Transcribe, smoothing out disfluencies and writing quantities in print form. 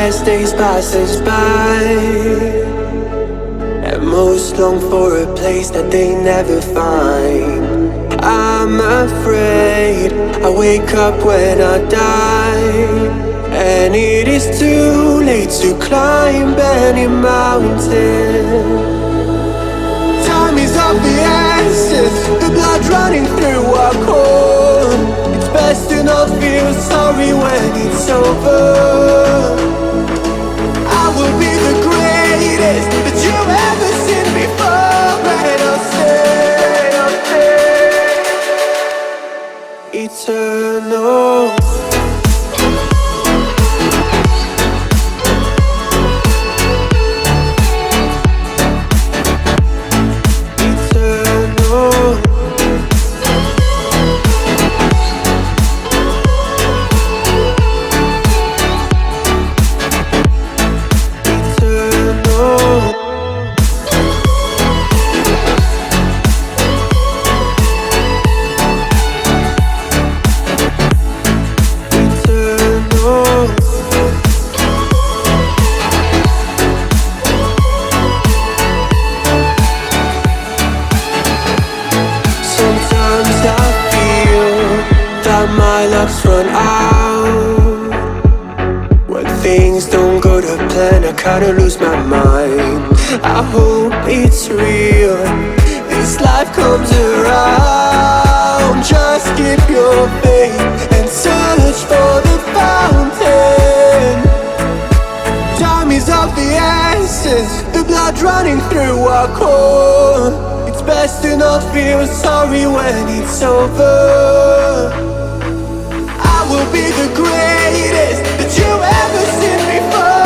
as days pass us by, and most long for a place that they never find. I'm afraid I wake up when I die, and it is too late to climb any mountain. Time is of the essence, the blood running through our core. It's best to not feel sorry when it's over. I will be the greatest that you've ever seen before, and I'll stay eternal. My luck's run out. When things don't go to plan, I kinda lose my mind. I hope it's real, this life comes around. Just keep your faith and search for the fountain. Time is of the essence, the blood running through our core. It's best to not feel sorry when it's over. Will be the greatest that you've ever seen before.